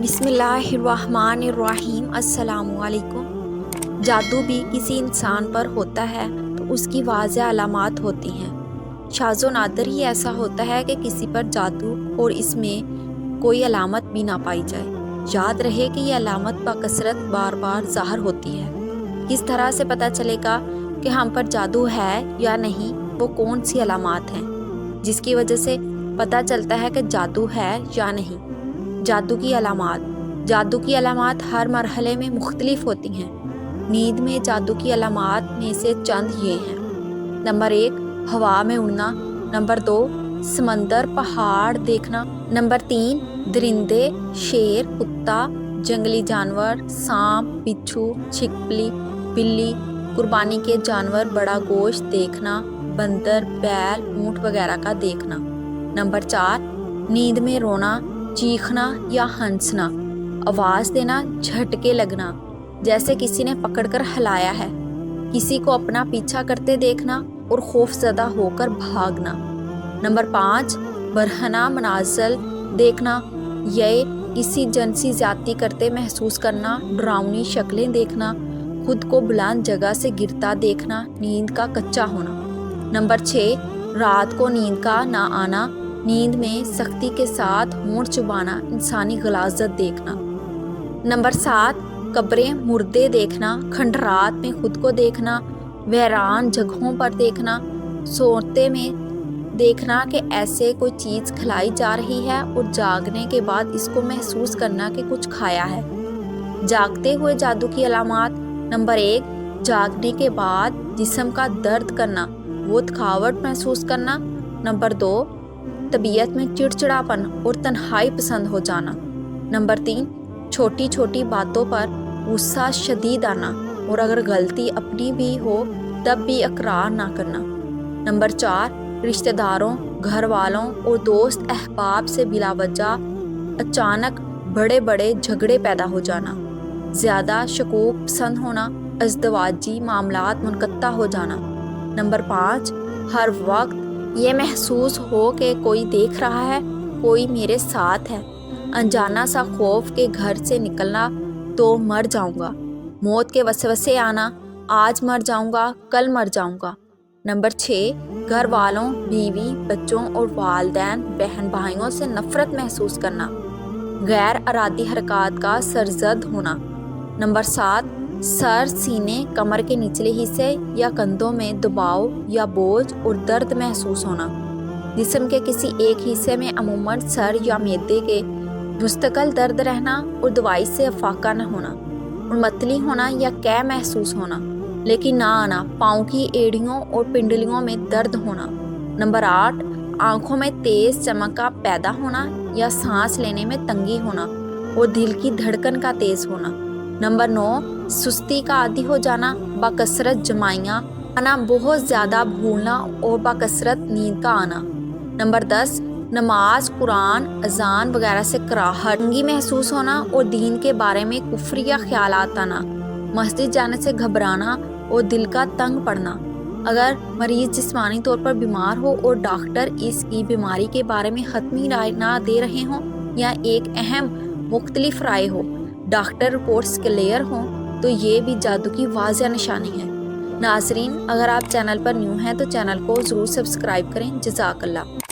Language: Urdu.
بسم اللہ الرحمن الرحیم۔ السلام علیکم۔ جادو بھی کسی انسان پر ہوتا ہے تو اس کی واضح علامات ہوتی ہیں۔ شاذ و نادر ہی ایسا ہوتا ہے کہ کسی پر جادو اور اس میں کوئی علامت بھی نہ پائی جائے۔ یاد رہے کہ یہ علامت بکثرت بار بار ظاہر ہوتی ہے۔ کس طرح سے پتہ چلے گا کہ ہم پر جادو ہے یا نہیں؟ وہ کون سی علامات ہیں جس کی وجہ سے پتہ چلتا ہے کہ جادو ہے یا نہیں؟ جادو کی علامات۔ جادو کی علامات ہر مرحلے میں مختلف ہوتی ہیں۔ نیند میں جادو کی علامات میں سے چند یہ ہیں۔ نمبر 1، ہوا میں اڑنا۔ نمبر 2، سمندر پہاڑ دیکھنا۔ نمبر 3، درندے، شیر، کتا، جنگلی جانور، سانپ، بچھو، چھپکلی، بلی، قربانی کے جانور، بڑا گوشت دیکھنا، بندر، بیل، اونٹ وغیرہ کا دیکھنا۔ نمبر 4، نیند میں رونا، چیخنا یا ہنسنا، آواز دینا، جھٹکے لگنا جیسے کسی نے پکڑ کر ہلایا ہے، کسی کو اپنا پیچھا کرتے دیکھنا اور خوف زدہ ہو کر بھاگنا۔ نمبر 5، برہنہ مناظر دیکھنا، یہ کسی جنسی زیادتی کرتے محسوس کرنا، ڈراؤنی شکلیں دیکھنا، خود کو بلند جگہ سے گرتا دیکھنا، نیند کا کچا ہونا۔ نمبر 6، رات کو نیند کا نہ آنا، نیند میں سختی کے ساتھ ہونٹ چبانا، انسانی غلاظت دیکھنا۔ نمبر 7، قبریں، مردے دیکھنا، کھنڈرات میں خود کو دیکھنا، ویران جگہوں پر دیکھنا، سوتے میں دیکھنا کہ ایسے کوئی چیز کھلائی جا رہی ہے اور جاگنے کے بعد اس کو محسوس کرنا کہ کچھ کھایا ہے۔ جاگتے ہوئے جادو کی علامات۔ نمبر 1، جاگنے کے بعد جسم کا درد کرنا، وہ تھکاوٹ محسوس کرنا۔ نمبر 2، طبیعت میں چڑچڑاپن اور تنہائی پسند ہو جانا۔ نمبر 3، چھوٹی چھوٹی باتوں پر غصہ شدید آنا اور اگر غلطی اپنی بھی ہو تب بھی اقرار نہ کرنا۔ نمبر 4، رشتہ داروں، گھر والوں اور دوست احباب سے بلا وجہ اچانک بڑے بڑے جھگڑے پیدا ہو جانا، زیادہ شکوک پسند ہونا، ازدواجی معاملات منقطع ہو جانا۔ نمبر 5، ہر وقت یہ محسوس ہو کہ کوئی دیکھ رہا ہے، کوئی میرے ساتھ ہے، انجانا سا خوف کہ گھر سے نکلنا تو مر جاؤں گا، موت کے وسوسے آنا، آج مر جاؤں گا، کل مر جاؤں گا۔ نمبر 6، گھر والوں، بیوی، بچوں اور والدین، بہن بھائیوں سے نفرت محسوس کرنا، غیر ارادی حرکات کا سرزد ہونا۔ نمبر 7، سر، سینے، کمر کے نچلے حصے یا کندھوں میں دباؤ یا بوجھ اور درد محسوس ہونا، جسم کے کسی ایک حصے میں عموماً سر یا معدے کے مستقل درد رہنا اور دوائی سے افاقہ نہ ہونا اور متلی ہونا یا قے محسوس ہونا لیکن نہ آنا، پاؤں کی ایڑیوں اور پنڈلیوں میں درد ہونا۔ نمبر 8، آنکھوں میں تیز چمک کا پیدا ہونا یا سانس لینے میں تنگی ہونا اور دل کی دھڑکن کا تیز ہونا۔ نمبر 9، سستی کا عادی ہو جانا، بکثرت جمائیاں آنا، بہت زیادہ بھولنا اور بکثرت نیند کا آنا۔ نمبر 10، نماز، قرآن، اذان وغیرہ سے کراہٹ، تنگی محسوس ہونا اور دین کے بارے میں کفریہ خیالات آنا، مسجد جانے سے گھبرانا اور دل کا تنگ پڑنا۔ اگر مریض جسمانی طور پر بیمار ہو اور ڈاکٹر اس کی بیماری کے بارے میں حتمی رائے نہ دے رہے ہوں یا ایک اہم مختلف رائے ہو، ڈاکٹر رپورٹس کلیئر ہوں تو یہ بھی جادو کی واضح نشانی ہے۔ ناظرین، اگر آپ چینل پر نیو ہیں تو چینل کو ضرور سبسکرائب کریں۔ جزاک اللہ۔